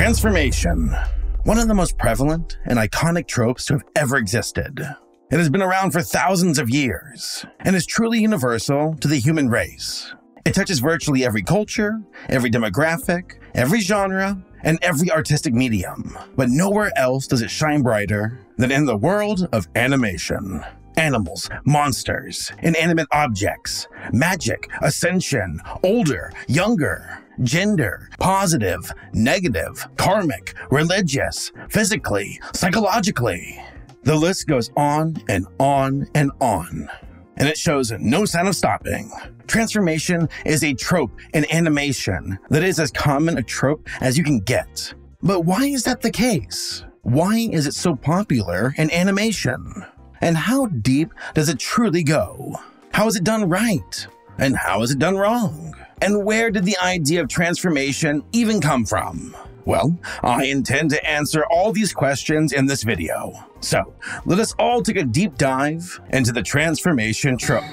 Transformation. One of the most prevalent and iconic tropes to have ever existed. It has been around for thousands of years and is truly universal to the human race. It touches virtually every culture, every demographic, every genre, and every artistic medium. But nowhere else does it shine brighter than in the world of animation. Animals, monsters, inanimate objects, magic, ascension, older, younger, gender, positive, negative, karmic, religious, physically, psychologically. The list goes on and on and on. And it shows no sign of stopping. Transformation is a trope in animation that is as common a trope as you can get. But why is that the case? Why is it so popular in animation? And how deep does it truly go? How is it done right? And how is it done wrong? And where did the idea of transformation even come from? Well, I intend to answer all these questions in this video. So, let us all take a deep dive into the transformation trope.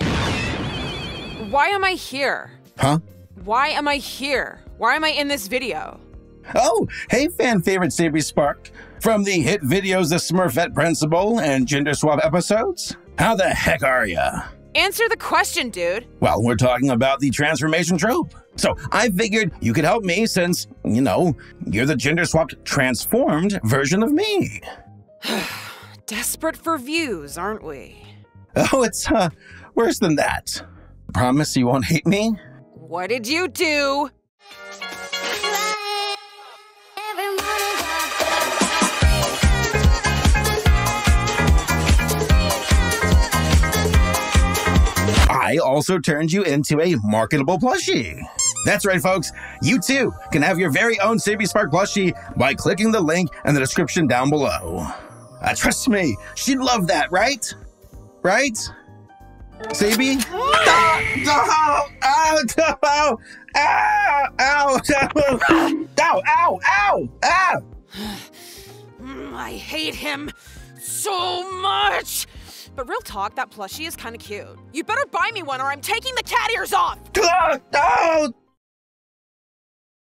Why am I here? Huh? Why am I here? Why am I in this video? Oh, hey fan favorite Saberspark. From the hit videos The Smurfette Principle and Gender Swap episodes? How the heck are ya? Answer the question, dude. Well, we're talking about the transformation trope. So I figured you could help me since, you're the gender-swapped, transformed version of me. Desperate for views, aren't we? Oh, it's, worse than that. Promise you won't hate me? What did you do? I also turned you into a marketable plushie. That's right, folks. You too can have your very own Saberspark plushie by clicking the link in the description down below. Trust me, she'd love that, right? Right? Sabie? I hate him so much. But real talk, that plushie is kind of cute. You better buy me one or I'm taking the cat ears off!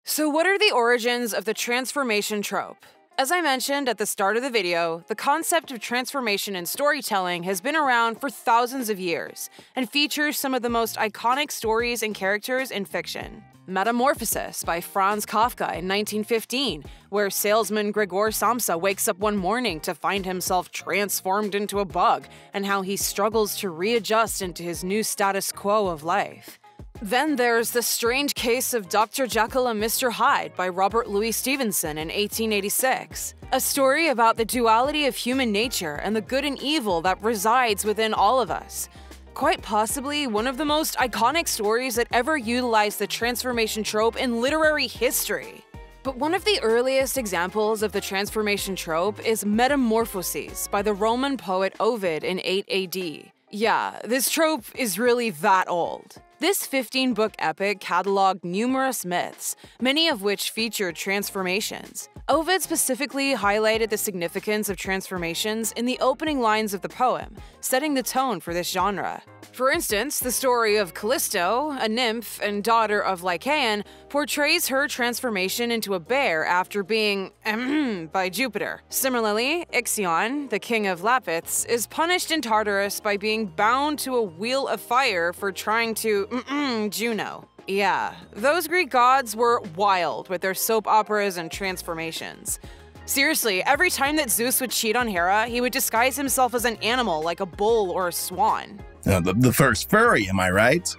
So what are the origins of the transformation trope? As I mentioned at the start of the video, the concept of transformation in storytelling has been around for thousands of years and features some of the most iconic stories and characters in fiction. Metamorphosis by Franz Kafka in 1915, where salesman Gregor Samsa wakes up one morning to find himself transformed into a bug and how he struggles to readjust into his new status quo of life. Then there's The Strange Case of Dr. Jekyll and Mr. Hyde by Robert Louis Stevenson in 1886, a story about the duality of human nature and the good and evil that resides within all of us. Quite possibly one of the most iconic stories that ever utilized the transformation trope in literary history. But one of the earliest examples of the transformation trope is Metamorphoses by the Roman poet Ovid in 8 AD. Yeah, this trope is really that old. This 15-book epic cataloged numerous myths, many of which featured transformations. Ovid specifically highlighted the significance of transformations in the opening lines of the poem, setting the tone for this genre. For instance, the story of Callisto, a nymph and daughter of Lycaon, portrays her transformation into a bear after being by Jupiter. Similarly, Ixion, the king of Lapiths, is punished in Tartarus by being bound to a wheel of fire for trying to Juno. Yeah, those Greek gods were wild with their soap operas and transformations. Seriously, every time that Zeus would cheat on Hera, he would disguise himself as an animal like a bull or a swan. The first furry, am I right?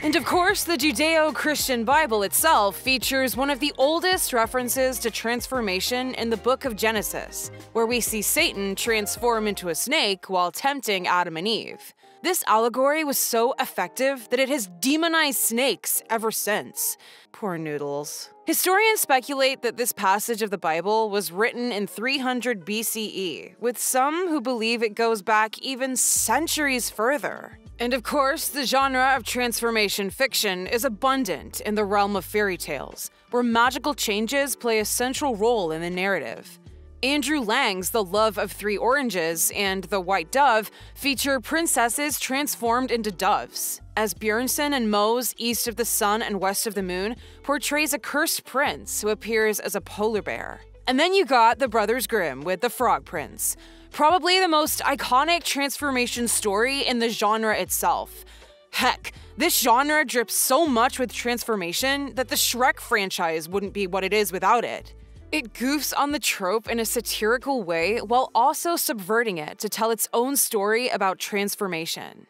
And of course, the Judeo-Christian Bible itself features one of the oldest references to transformation in the book of Genesis, where we see Satan transform into a snake while tempting Adam and Eve. This allegory was so effective that it has demonized snakes ever since. Poor noodles. Historians speculate that this passage of the Bible was written in 300 BCE, with some who believe it goes back even centuries further. And of course, the genre of transformation fiction is abundant in the realm of fairy tales, where magical changes play a central role in the narrative. Andrew Lang's The Love of Three Oranges and The White Dove feature princesses transformed into doves. as Björnson and Moe's East of the Sun and West of the Moon portrays a cursed prince who appears as a polar bear. And then you got the Brothers Grimm with The Frog Prince, probably the most iconic transformation story in the genre itself. Heck, this genre drips so much with transformation that the Shrek franchise wouldn't be what it is without it. It goofs on the trope in a satirical way while also subverting it to tell its own story about transformation.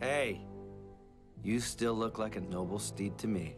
Hey, you still look like a noble steed to me.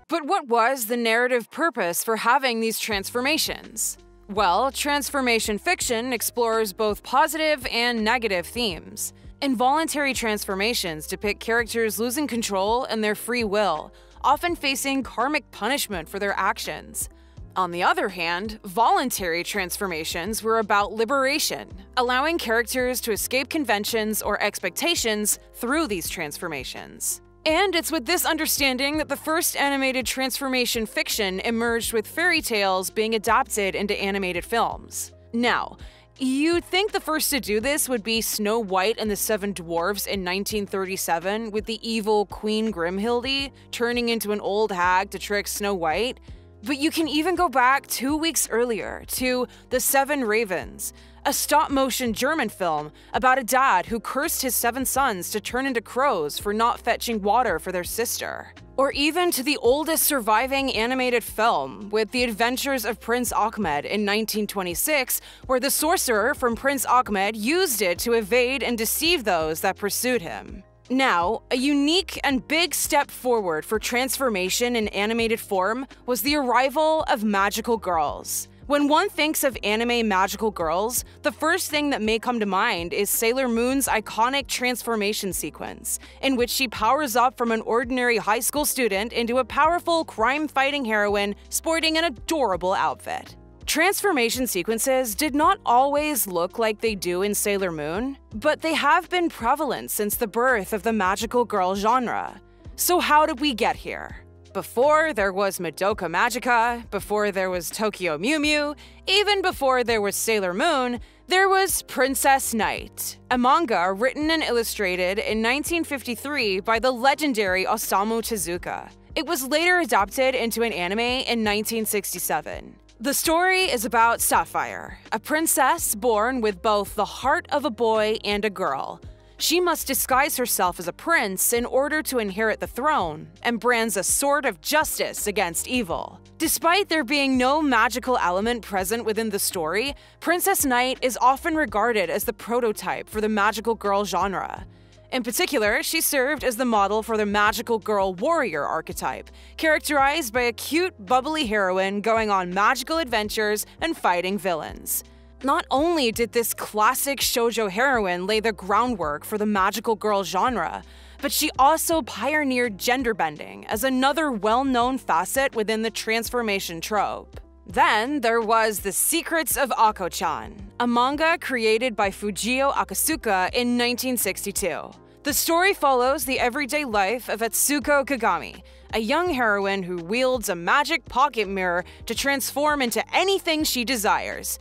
But what was the narrative purpose for having these transformations? Well, transformation fiction explores both positive and negative themes. Involuntary transformations depict characters losing control and their free will, often facing karmic punishment for their actions. On the other hand, voluntary transformations were about liberation, allowing characters to escape conventions or expectations through these transformations. And it's with this understanding that the first animated transformation fiction emerged, with fairy tales being adapted into animated films. Now, you'd think the first to do this would be Snow White and the Seven Dwarfs in 1937, with the evil Queen Grimhilde turning into an old hag to trick Snow White. But you can even go back 2 weeks earlier to The Seven Ravens, a stop-motion German film about a dad who cursed his 7 sons to turn into crows for not fetching water for their sister. Or even to the oldest surviving animated film, with The Adventures of Prince Ahmed in 1926, where the sorcerer from Prince Ahmed used it to evade and deceive those that pursued him. Now, a unique and big step forward for transformation in animated form was the arrival of magical girls. When one thinks of anime magical girls, the first thing that may come to mind is Sailor Moon's iconic transformation sequence, in which she powers up from an ordinary high school student into a powerful crime-fighting heroine sporting an adorable outfit. Transformation sequences did not always look like they do in Sailor Moon, but they have been prevalent since the birth of the magical girl genre. So how did we get here? Before there was Madoka Magica, before there was Tokyo Mew Mew, even before there was Sailor Moon, there was Princess Knight, a manga written and illustrated in 1953 by the legendary Osamu Tezuka. It was later adapted into an anime in 1967. The story is about Sapphire, a princess born with both the heart of a boy and a girl. She must disguise herself as a prince in order to inherit the throne, and brands a sword of justice against evil. Despite there being no magical element present within the story, Princess Knight is often regarded as the prototype for the magical girl genre. In particular, she served as the model for the magical girl warrior archetype, characterized by a cute, bubbly heroine going on magical adventures and fighting villains. Not only did this classic shoujo heroine lay the groundwork for the magical girl genre, but she also pioneered gender bending as another well-known facet within the transformation trope. Then there was The Secrets of Ako-chan, a manga created by Fujio Akasuka in 1962. The story follows the everyday life of Atsuko Kagami, a young heroine who wields a magic pocket mirror to transform into anything she desires.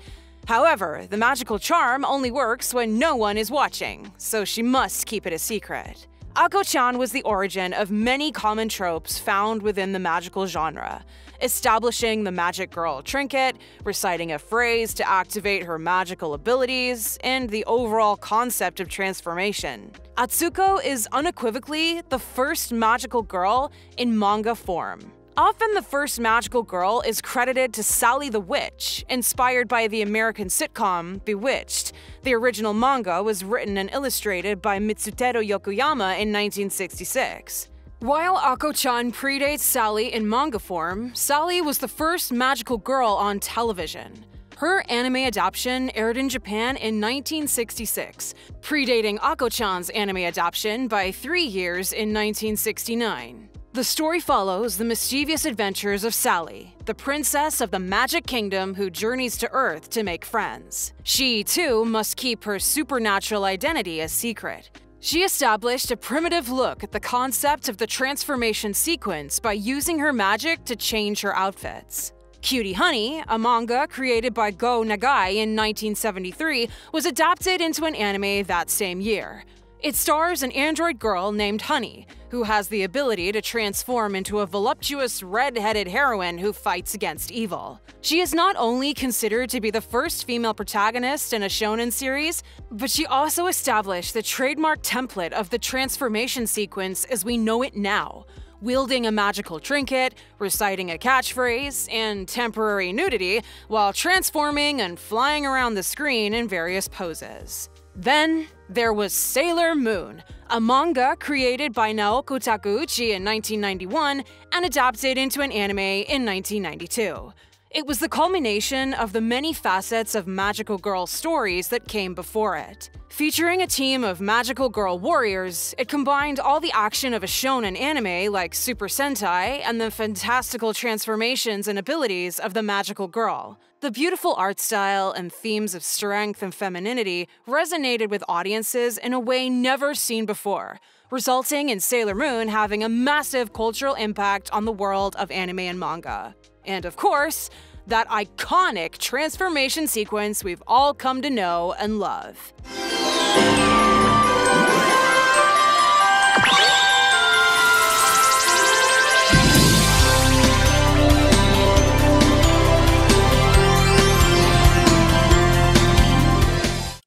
However, the magical charm only works when no one is watching, so she must keep it a secret. Ako-chan was the origin of many common tropes found within the magical genre, establishing the magic girl trinket, reciting a phrase to activate her magical abilities, and the overall concept of transformation. Atsuko is unequivocally the first magical girl in manga form. Often the first magical girl is credited to Sally the Witch, inspired by the American sitcom Bewitched. The original manga was written and illustrated by Mitsutero Yokoyama in 1966. While Ako-chan predates Sally in manga form, Sally was the first magical girl on television. Her anime adaptation aired in Japan in 1966, predating Ako-chan's anime adaptation by 3 years in 1969. The story follows the mischievous adventures of Sally, the princess of the Magic Kingdom who journeys to Earth to make friends. She, too, must keep her supernatural identity a secret. She established a primitive look at the concept of the transformation sequence by using her magic to change her outfits. Cutie Honey, a manga created by Go Nagai in 1973, was adapted into an anime that same year. It stars an android girl named Honey, who has the ability to transform into a voluptuous red-headed heroine who fights against evil. She is not only considered to be the first female protagonist in a shonen series, but she also established the trademark template of the transformation sequence as we know it now, wielding a magical trinket, reciting a catchphrase, and temporary nudity while transforming and flying around the screen in various poses. Then, there was Sailor Moon, a manga created by Naoko Takeuchi in 1991 and adapted into an anime in 1992. It was the culmination of the many facets of magical girl stories that came before it. Featuring a team of magical girl warriors, it combined all the action of a shonen anime like Super Sentai and the fantastical transformations and abilities of the magical girl. The beautiful art style and themes of strength and femininity resonated with audiences in a way never seen before, resulting in Sailor Moon having a massive cultural impact on the world of anime and manga. And of course, that iconic transformation sequence we've all come to know and love.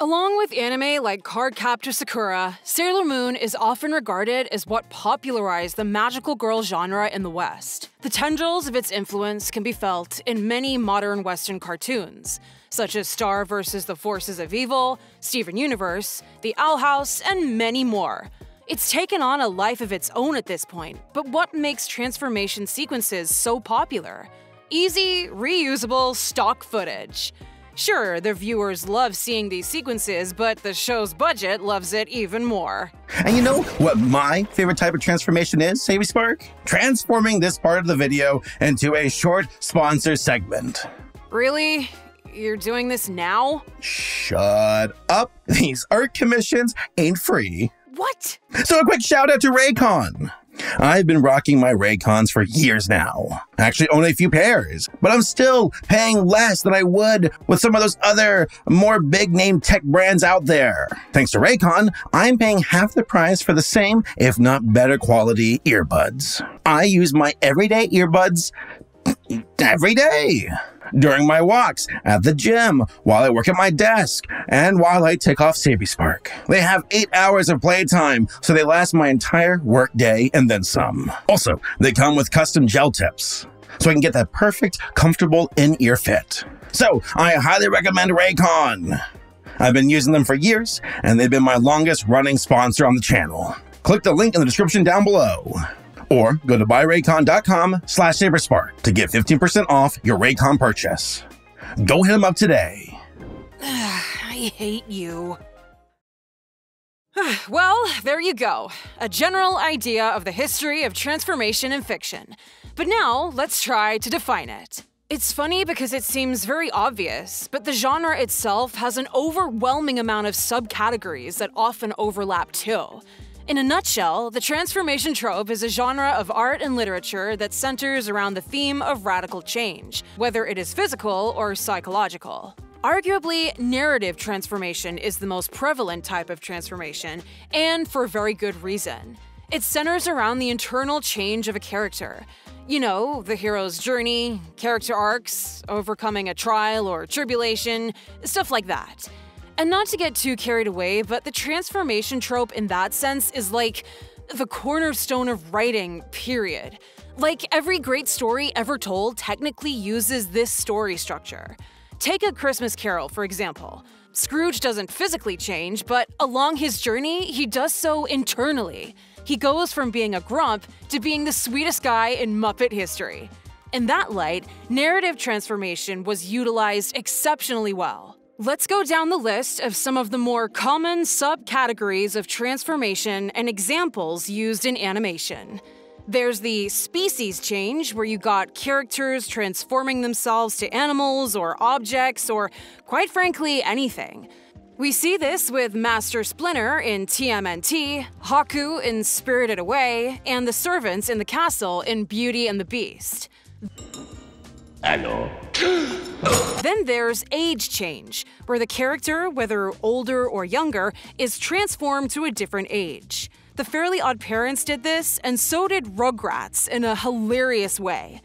Along with anime like Cardcaptor Sakura, Sailor Moon is often regarded as what popularized the magical girl genre in the West. The tendrils of its influence can be felt in many modern Western cartoons, such as Star vs. the Forces of Evil, Steven Universe, The Owl House, and many more. It's taken on a life of its own at this point, but what makes transformation sequences so popular? Easy, reusable stock footage. Sure, the viewers love seeing these sequences, but the show's budget loves it even more. And you know what my favorite type of transformation is, Saberspark? Transforming this part of the video into a short sponsor segment. Really? You're doing this now? Shut up. These art commissions ain't free. What? So a quick shout out to Raycon. I've been rocking my Raycons for years now. I actually own a few pairs, but I'm still paying less than I would with some of those other more big-name tech brands out there. Thanks to Raycon, I'm paying half the price for the same, if not better quality earbuds. I use my everyday earbuds every day. During my walks, at the gym, while I work at my desk, and while I take off Saberspark. They have 8 hours of playtime, so they last my entire work day and then some. Also, they come with custom gel tips, so I can get that perfect, comfortable in-ear fit. So, I highly recommend Raycon. I've been using them for years, and they've been my longest running sponsor on the channel. Click the link in the description down below. Or go to buyraycon.com/Saberspark to get 15% off your Raycon purchase. Go hit them up today. I hate you. Well, there you go. A general idea of the history of transformation in fiction. But now, let's try to define it. It's funny because it seems very obvious, but the genre itself has an overwhelming amount of subcategories that often overlap too. In a nutshell, the transformation trope is a genre of art and literature that centers around the theme of radical change, whether it is physical or psychological. Arguably, narrative transformation is the most prevalent type of transformation, and for very good reason. It centers around the internal change of a character. You know, the hero's journey, character arcs, overcoming a trial or tribulation, stuff like that. And not to get too carried away, but the transformation trope in that sense is like the cornerstone of writing, period. Like every great story ever told technically uses this story structure. Take A Christmas Carol, for example. Scrooge doesn't physically change, but along his journey, he does so internally. He goes from being a grump to being the sweetest guy in Muppet history. In that light, narrative transformation was utilized exceptionally well. Let's go down the list of some of the more common subcategories of transformation and examples used in animation. There's the species change, where you got characters transforming themselves to animals or objects or, quite frankly, anything. We see this with Master Splinter in TMNT, Haku in Spirited Away, and the servants in the castle in Beauty and the Beast. Hello. Then there's age change, where the character, whether older or younger, is transformed to a different age. The Fairly Odd Parents did this, and so did Rugrats in a hilarious way.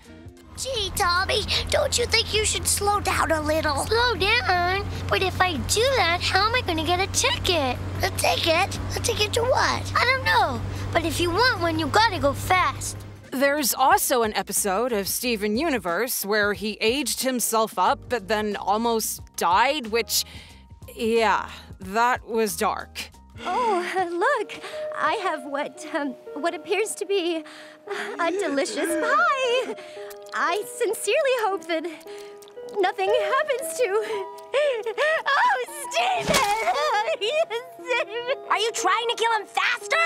Gee, Tommy, don't you think you should slow down a little? Slow down? But if I do that, how am I going to get a ticket? A ticket? A ticket to what? I don't know. But if you want one, you gotta go fast. There's also an episode of Steven Universe where he aged himself up but then almost died, which, yeah, that was dark. Oh, look, I have what appears to be a delicious pie. I sincerely hope that nothing happens to... Oh, Steven! Are you trying to kill him faster?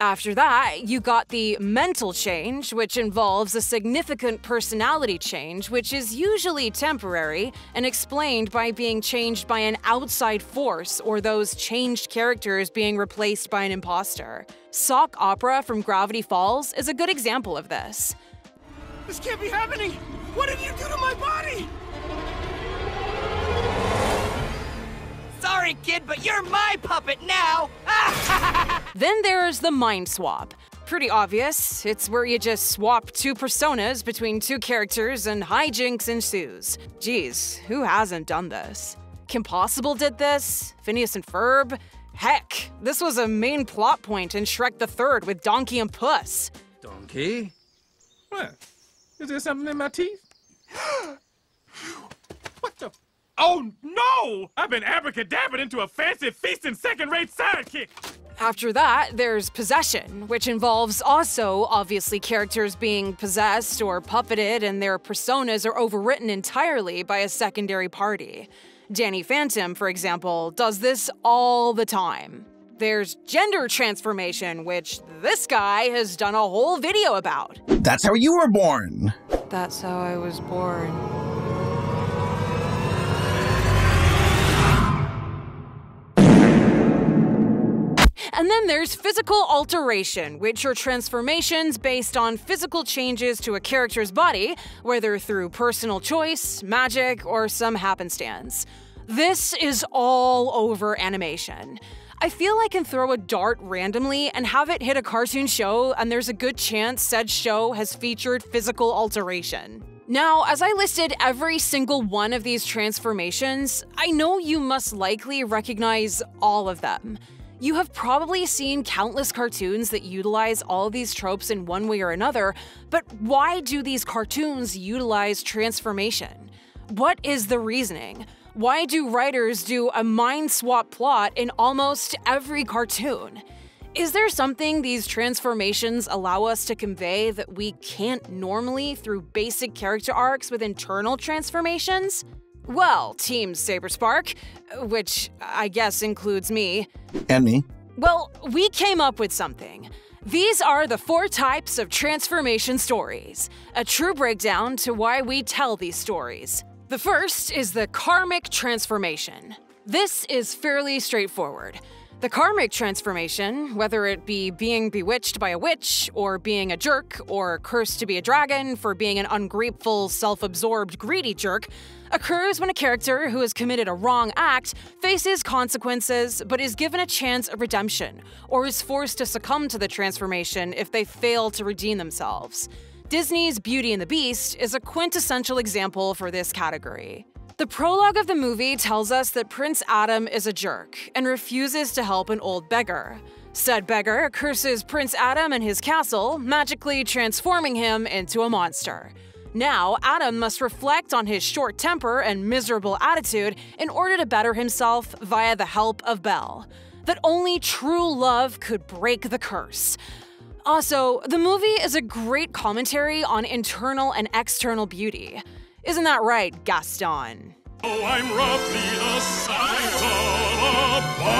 After that, you got the mental change, which involves a significant personality change, which is usually temporary and explained by being changed by an outside force or those changed characters being replaced by an imposter. Sock Opera from Gravity Falls is a good example of this. This can't be happening! What did you do to my body? Sorry, kid, but you're my puppet now! Then there's the mind swap. Pretty obvious, it's where you just swap two personas between two characters and hijinks ensues. Geez, who hasn't done this? Kim Possible did this, Phineas and Ferb. Heck, this was a main plot point in Shrek the Third with Donkey and Puss. Donkey? What? Is there something in my teeth? What the? Oh no! I've been abracadabraed into a fancy feasting second-rate sidekick! After that, there's possession, which involves also, obviously, characters being possessed or puppeted and their personas are overwritten entirely by a secondary party. Danny Phantom, for example, does this all the time. There's gender transformation, which this guy has done a whole video about. That's how you were born. That's how I was born. And then there's physical alteration, which are transformations based on physical changes to a character's body, whether through personal choice, magic, or some happenstance. This is all over animation. I feel I can throw a dart randomly and have it hit a cartoon show, and there's a good chance said show has featured physical alteration. Now, as I listed every single one of these transformations, I know you must likely recognize all of them. You have probably seen countless cartoons that utilize all of these tropes in one way or another, but why do these cartoons utilize transformation? What is the reasoning? Why do writers do a mind swap plot in almost every cartoon? Is there something these transformations allow us to convey that we can't normally through basic character arcs with internal transformations? Well, Team Saberspark, which I guess includes me. And me. Well, we came up with something. These are the 4 types of transformation stories, a true breakdown to why we tell these stories. The first is the karmic transformation. This is fairly straightforward. The karmic transformation, whether it be being bewitched by a witch, or being a jerk, or cursed to be a dragon for being an ungrateful, self-absorbed, greedy jerk, occurs when a character who has committed a wrong act faces consequences but is given a chance of redemption, or is forced to succumb to the transformation if they fail to redeem themselves. Disney's Beauty and the Beast is a quintessential example for this category. The prologue of the movie tells us that Prince Adam is a jerk and refuses to help an old beggar. Said beggar curses Prince Adam and his castle, magically transforming him into a monster. Now, Adam must reflect on his short temper and miserable attitude in order to better himself via the help of Belle. That only true love could break the curse. Also, the movie is a great commentary on internal and external beauty. Isn't that right, Gaston? Oh, I'm roughly the size of a bunch.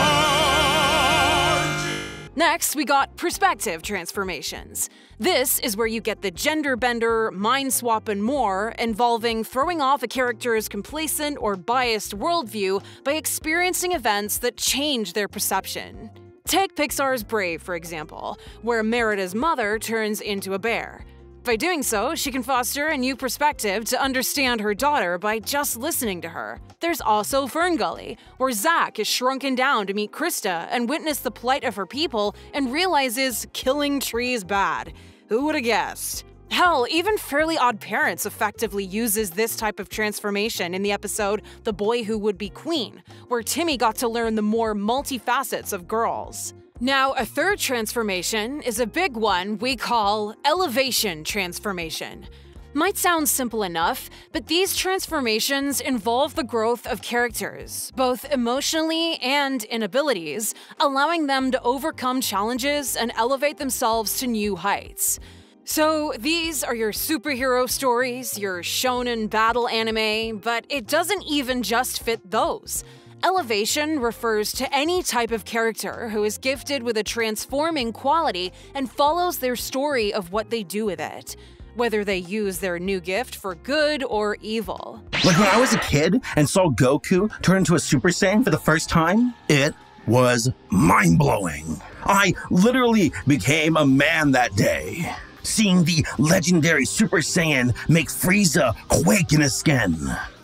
Next, we got perspective transformations. This is where you get the gender bender, mind swap, and more, involving throwing off a character's complacent or biased worldview by experiencing events that change their perception. Take Pixar's Brave, for example, where Merida's mother turns into a bear. By doing so, she can foster a new perspective to understand her daughter by just listening to her. There's also Ferngully, where Zach is shrunken down to meet Krista and witness the plight of her people and realizes killing trees bad. Who would have guessed? Hell, even Fairly Odd Parents effectively uses this type of transformation in the episode The Boy Who Would Be Queen, where Timmy got to learn the more multifacets of girls. Now, a third transformation is a big one we call elevation transformation. Might sound simple enough, but these transformations involve the growth of characters, both emotionally and in abilities, allowing them to overcome challenges and elevate themselves to new heights. So these are your superhero stories, your shonen battle anime, but it doesn't even just fit those. Elevation refers to any type of character who is gifted with a transforming quality and follows their story of what they do with it, whether they use their new gift for good or evil. Like when I was a kid and saw Goku turn into a Super Saiyan for the first time, it was mind-blowing. I literally became a man that day. Seeing the legendary Super Saiyan make Frieza quake in his skin.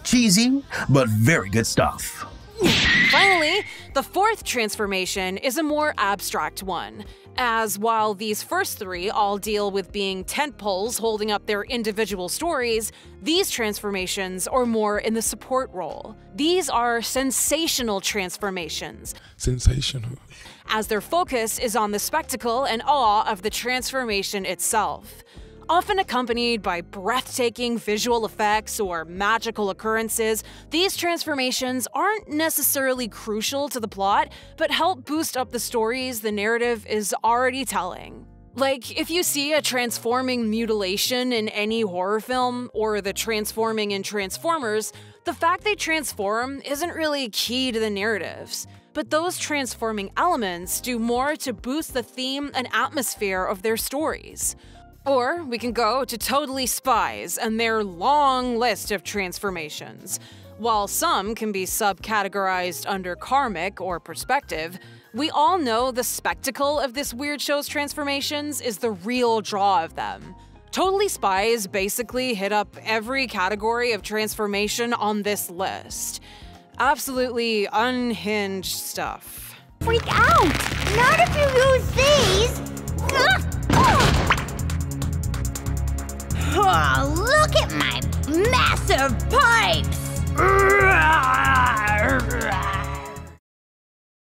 Cheesy, but very good stuff. Finally, the fourth transformation is a more abstract one, as while these first three all deal with being tentpoles holding up their individual stories, these transformations are more in the support role. These are sensational transformations. Sensational. As their focus is on the spectacle and awe of the transformation itself. Often accompanied by breathtaking visual effects or magical occurrences, these transformations aren't necessarily crucial to the plot, but help boost up the stories the narrative is already telling. Like, if you see a transforming mutilation in any horror film, or the transforming in Transformers, the fact they transform isn't really key to the narratives. But those transforming elements do more to boost the theme and atmosphere of their stories. Or we can go to Totally Spies and their long list of transformations. While some can be subcategorized under karmic or perspective, we all know the spectacle of this weird show's transformations is the real draw of them. Totally Spies basically hit up every category of transformation on this list. Absolutely unhinged stuff. Freak out! Not if you use these! Oh, look at my massive pipes!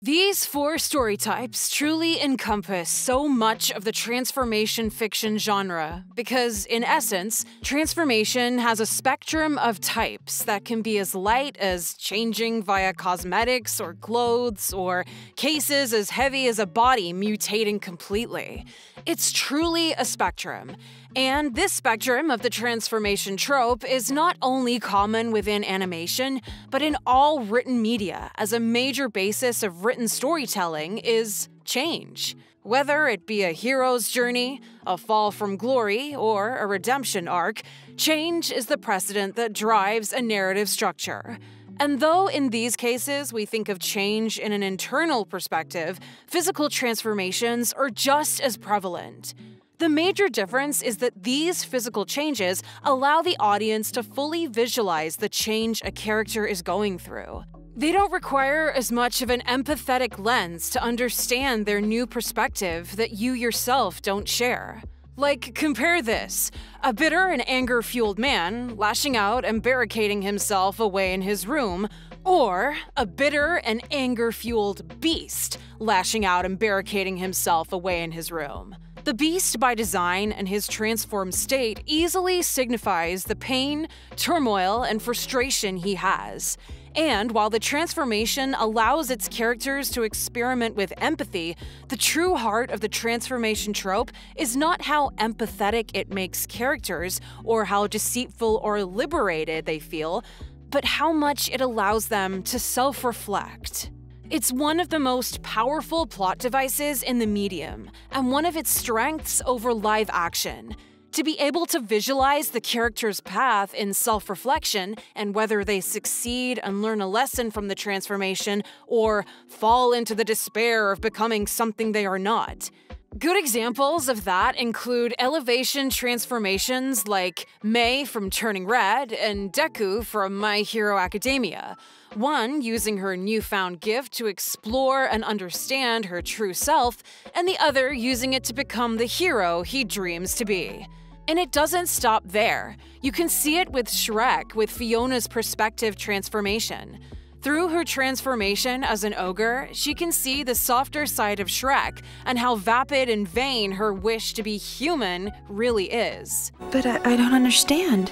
These four story types truly encompass so much of the transformation fiction genre because, in essence, transformation has a spectrum of types that can be as light as changing via cosmetics or clothes, or cases as heavy as a body mutating completely. It's truly a spectrum. And this spectrum of the transformation trope is not only common within animation, but in all written media, as a major basis of written storytelling is change. Whether it be a hero's journey, a fall from glory, or a redemption arc, change is the precedent that drives a narrative structure. And though in these cases we think of change in an internal perspective, physical transformations are just as prevalent. The major difference is that these physical changes allow the audience to fully visualize the change a character is going through. They don't require as much of an empathetic lens to understand their new perspective that you yourself don't share. Like, compare this: a bitter and anger-fueled man lashing out and barricading himself away in his room, or a bitter and anger-fueled beast lashing out and barricading himself away in his room. The beast, by design and his transformed state, easily signifies the pain, turmoil, and frustration he has. And while the transformation allows its characters to experiment with empathy, the true heart of the transformation trope is not how empathetic it makes characters, or how deceitful or liberated they feel, but how much it allows them to self-reflect. It's one of the most powerful plot devices in the medium, and one of its strengths over live action. To be able to visualize the character's path in self-reflection, and whether they succeed and learn a lesson from the transformation, or fall into the despair of becoming something they are not. Good examples of that include elevation transformations like Mei from Turning Red and Deku from My Hero Academia. One using her newfound gift to explore and understand her true self, and the other using it to become the hero he dreams to be. And it doesn't stop there. You can see it with Shrek with Fiona's perspective transformation. Through her transformation as an ogre, she can see the softer side of Shrek and how vapid and vain her wish to be human really is. But I don't understand.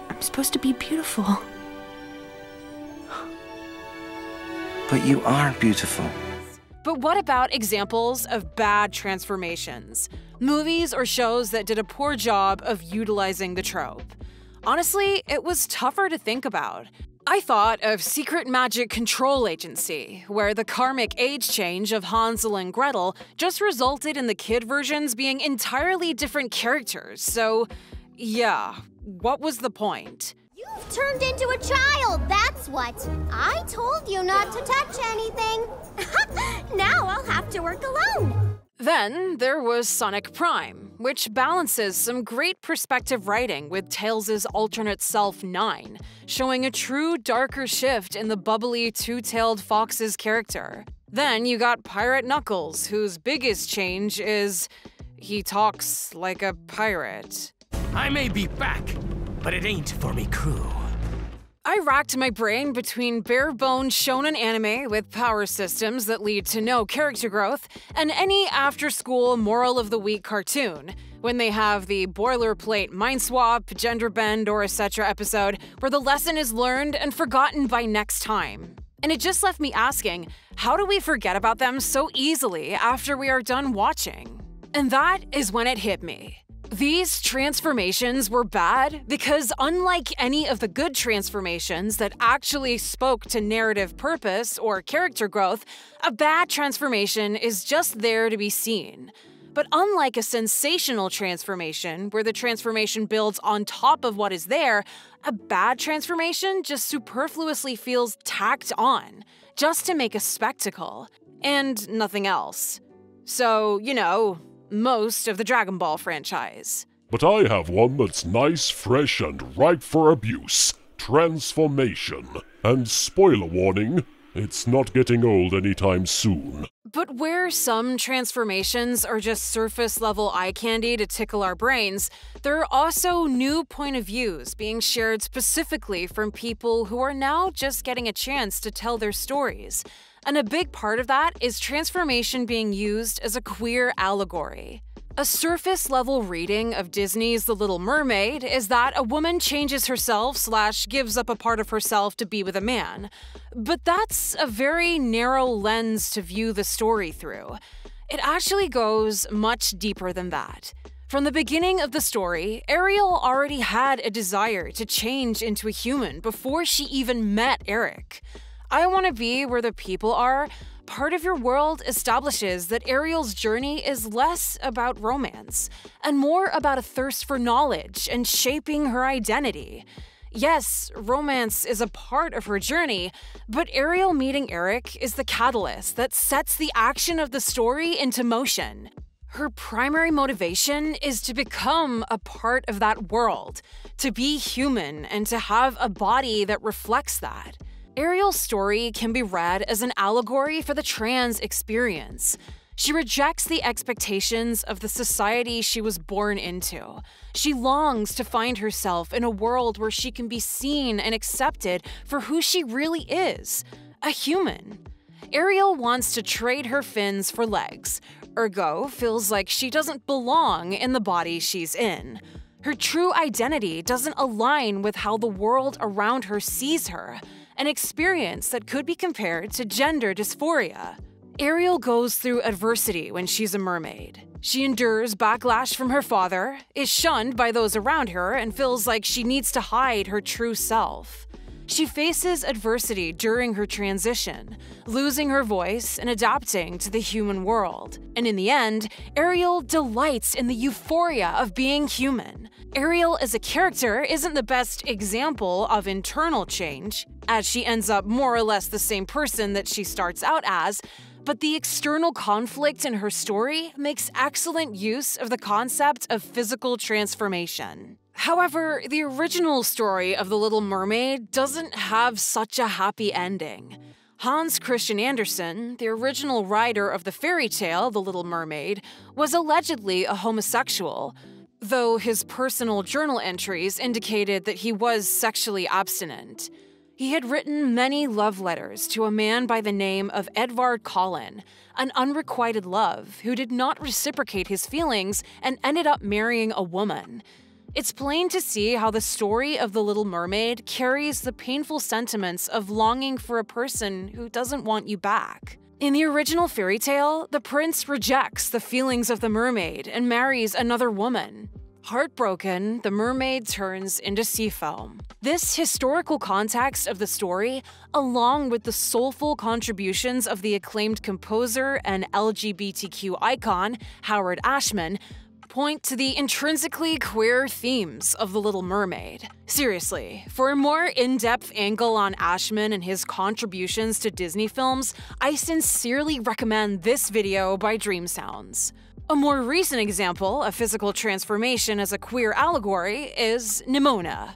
I'm supposed to be beautiful. But you are beautiful. But what about examples of bad transformations? Movies or shows that did a poor job of utilizing the trope? Honestly, it was tougher to think about. I thought of Secret Magic Control Agency, where the karmic age change of Hansel and Gretel just resulted in the kid versions being entirely different characters, so yeah, what was the point? You've turned into a child, that's what. I told you not to touch anything. Now I'll have to work alone. Then there was Sonic Prime, which balances some great perspective writing with Tails' alternate self 9, showing a true darker shift in the bubbly two-tailed fox's character. Then you got Pirate Knuckles, whose biggest change is he talks like a pirate. I may be back, but it ain't for me crew. I racked my brain between bare-bones shonen anime with power systems that lead to no character growth and any after-school moral of the week cartoon, when they have the boilerplate mind swap, gender bend, or etc. episode where the lesson is learned and forgotten by next time. And it just left me asking, how do we forget about them so easily after we are done watching? And that is when it hit me. These transformations were bad because, unlike any of the good transformations that actually spoke to narrative purpose or character growth, a bad transformation is just there to be seen. But unlike a sensational transformation, where the transformation builds on top of what is there, a bad transformation just superfluously feels tacked on, just to make a spectacle, and nothing else. So, you know, most of the Dragon Ball franchise. But I have one that's nice, fresh, and ripe for abuse. Transformation. And spoiler warning, it's not getting old anytime soon. But where some transformations are just surface-level eye candy to tickle our brains, there are also new point of views being shared specifically from people who are now just getting a chance to tell their stories. And a big part of that is transformation being used as a queer allegory. A surface-level reading of Disney's The Little Mermaid is that a woman changes herself / gives up a part of herself to be with a man. But that's a very narrow lens to view the story through. It actually goes much deeper than that. From the beginning of the story, Ariel already had a desire to change into a human before she even met Eric. I Want to Be Where the People Are, part of your world establishes that Ariel's journey is less about romance and more about a thirst for knowledge and shaping her identity. Yes, romance is a part of her journey, but Ariel meeting Eric is the catalyst that sets the action of the story into motion. Her primary motivation is to become a part of that world, to be human and to have a body that reflects that. Ariel's story can be read as an allegory for the trans experience. She rejects the expectations of the society she was born into. She longs to find herself in a world where she can be seen and accepted for who she really is, a human. Ariel wants to trade her fins for legs, ergo feels like she doesn't belong in the body she's in. Her true identity doesn't align with how the world around her sees her, an experience that could be compared to gender dysphoria. Ariel goes through adversity when she's a mermaid. She endures backlash from her father, is shunned by those around her, and feels like she needs to hide her true self. She faces adversity during her transition, losing her voice and adapting to the human world. And in the end, Ariel delights in the euphoria of being human. Ariel as a character isn't the best example of internal change, as she ends up more or less the same person that she starts out as, but the external conflict in her story makes excellent use of the concept of physical transformation. However, the original story of The Little Mermaid doesn't have such a happy ending. Hans Christian Andersen, the original writer of the fairy tale The Little Mermaid, was allegedly a homosexual, though his personal journal entries indicated that he was sexually abstinent. He had written many love letters to a man by the name of Edvard Collin, an unrequited love who did not reciprocate his feelings and ended up marrying a woman. It's plain to see how the story of The Little Mermaid carries the painful sentiments of longing for a person who doesn't want you back. In the original fairy tale, the prince rejects the feelings of the mermaid and marries another woman. Heartbroken, the mermaid turns into sea foam. This historical context of the story, along with the soulful contributions of the acclaimed composer and LGBTQ icon, Howard Ashman, point to the intrinsically queer themes of The Little Mermaid. Seriously, for a more in-depth angle on Ashman and his contributions to Disney films, I sincerely recommend this video by Dream Sounds. A more recent example of physical transformation as a queer allegory is Nimona.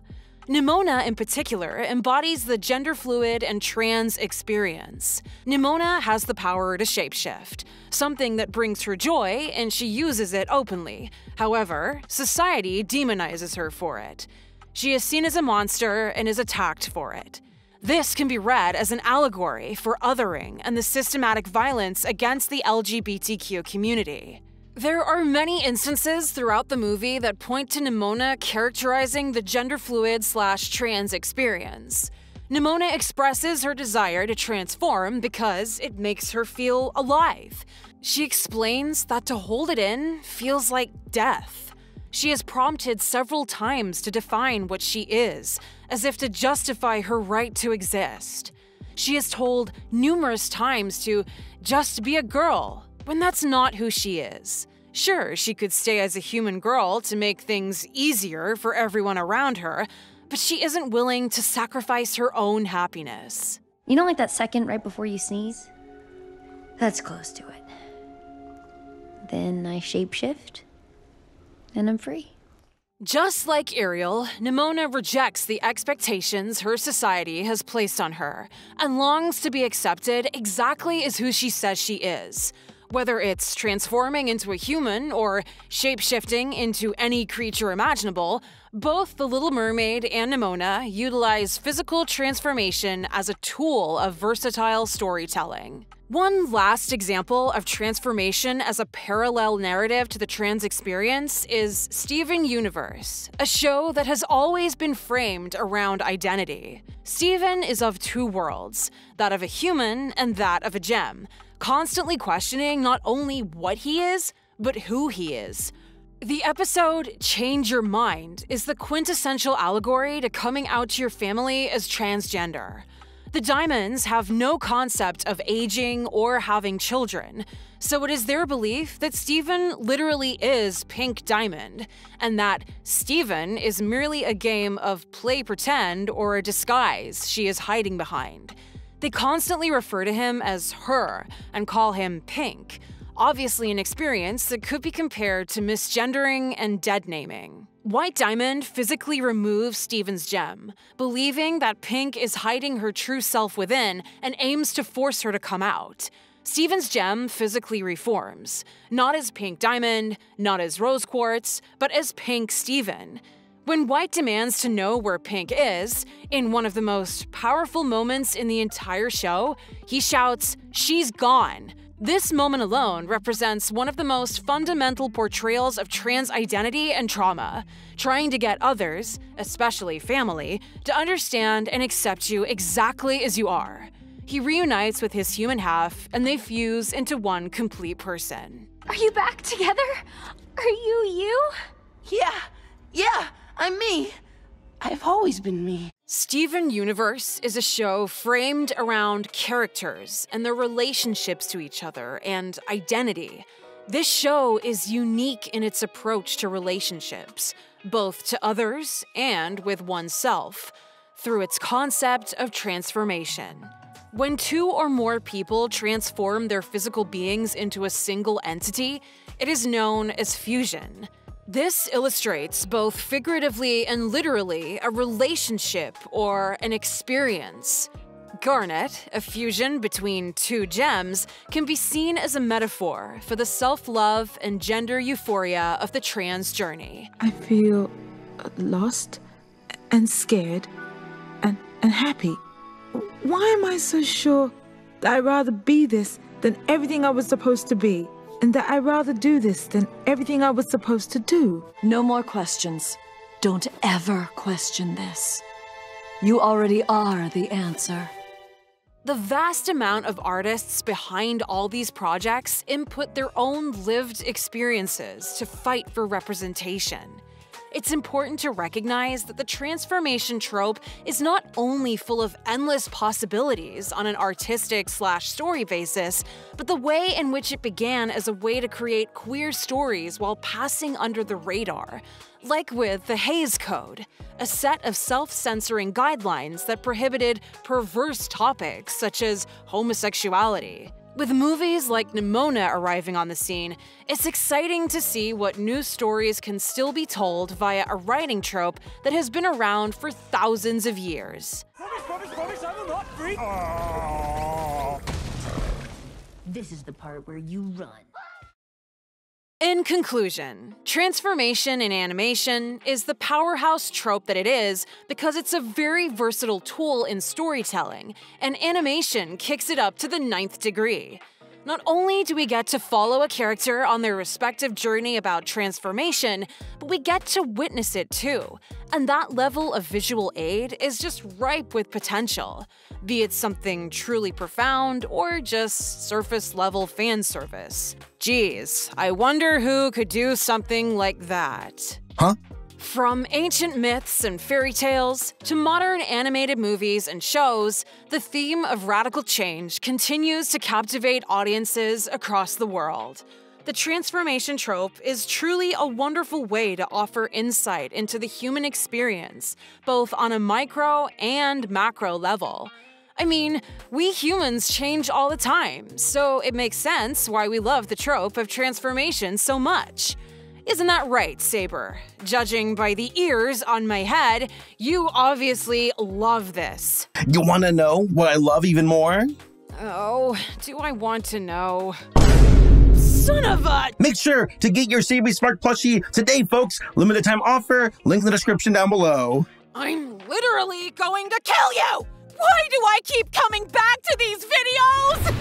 Nimona, in particular, embodies the gender-fluid and trans experience. Nimona has the power to shapeshift, something that brings her joy, and she uses it openly. However, society demonizes her for it. She is seen as a monster and is attacked for it. This can be read as an allegory for othering and the systematic violence against the LGBTQ community. There are many instances throughout the movie that point to Nimona characterizing the gender-fluid/trans experience. Nimona expresses her desire to transform because it makes her feel alive. She explains that to hold it in feels like death. She is prompted several times to define what she is, as if to justify her right to exist. She is told numerous times to just be a girl, when that's not who she is. Sure, she could stay as a human girl to make things easier for everyone around her, but she isn't willing to sacrifice her own happiness. You know, like that second right before you sneeze? That's close to it. Then I shapeshift, and I'm free. Just like Ariel, Nimona rejects the expectations her society has placed on her and longs to be accepted exactly as who she says she is. Whether it's transforming into a human or shapeshifting into any creature imaginable, both The Little Mermaid and Nimona utilize physical transformation as a tool of versatile storytelling. One last example of transformation as a parallel narrative to the trans experience is Steven Universe, a show that has always been framed around identity. Steven is of two worlds, that of a human and that of a gem, constantly questioning not only what he is, but who he is. The episode Change Your Mind is the quintessential allegory to coming out to your family as transgender. The Diamonds have no concept of aging or having children, so it is their belief that Steven literally is Pink Diamond, and that Steven is merely a game of play pretend or a disguise she is hiding behind. They constantly refer to him as her and call him Pink, obviously an experience that could be compared to misgendering and dead-naming. White Diamond physically removes Steven's gem, believing that Pink is hiding her true self within and aims to force her to come out. Steven's gem physically reforms, not as Pink Diamond, not as Rose Quartz, but as Pink Steven. When White demands to know where Pink is, in one of the most powerful moments in the entire show, he shouts, "She's gone!" This moment alone represents one of the most fundamental portrayals of trans identity and trauma, trying to get others, especially family, to understand and accept you exactly as you are. He reunites with his human half, and they fuse into one complete person. Are you back together? Are you? Yeah, I'm me. I've always been me. Steven Universe is a show framed around characters and their relationships to each other and identity. This show is unique in its approach to relationships, both to others and with oneself, through its concept of transformation. When two or more people transform their physical beings into a single entity, it is known as fusion. This illustrates, both figuratively and literally, a relationship or an experience. Garnet, a fusion between two gems, can be seen as a metaphor for the self-love and gender euphoria of the trans journey. I feel lost and scared and happy. Why am I so sure that I'd rather be this than everything I was supposed to be? And that I'd rather do this than everything I was supposed to do? No more questions. Don't ever question this. You already are the answer. The vast amount of artists behind all these projects input their own lived experiences to fight for representation. It's important to recognize that the transformation trope is not only full of endless possibilities on an artistic/story basis, but the way in which it began as a way to create queer stories while passing under the radar. Like with the Hays Code, a set of self-censoring guidelines that prohibited perverse topics such as homosexuality. With movies like Nimona arriving on the scene, it's exciting to see what new stories can still be told via a writing trope that has been around for thousands of years. Promise, I will not freak. This is the part where you run. In conclusion, transformation in animation is the powerhouse trope that it is because it's a very versatile tool in storytelling, and animation kicks it up to the 9th degree. Not only do we get to follow a character on their respective journey about transformation, but we get to witness it too. And that level of visual aid is just ripe with potential, be it something truly profound or just surface-level fan service. Geez, I wonder who could do something like that. Huh? From ancient myths and fairy tales to modern animated movies and shows, the theme of radical change continues to captivate audiences across the world. The transformation trope is truly a wonderful way to offer insight into the human experience, both on a micro and macro level. I mean, we humans change all the time, so it makes sense why we love the trope of transformation so much. Isn't that right, Saber? Judging by the ears on my head, you obviously love this. You want to know what I love even more? Oh, do I want to know? Son of a... Make sure to get your Saberspark plushie today, folks. Limited time offer, link in the description down below. I'm literally going to kill you! Why do I keep coming back to these videos?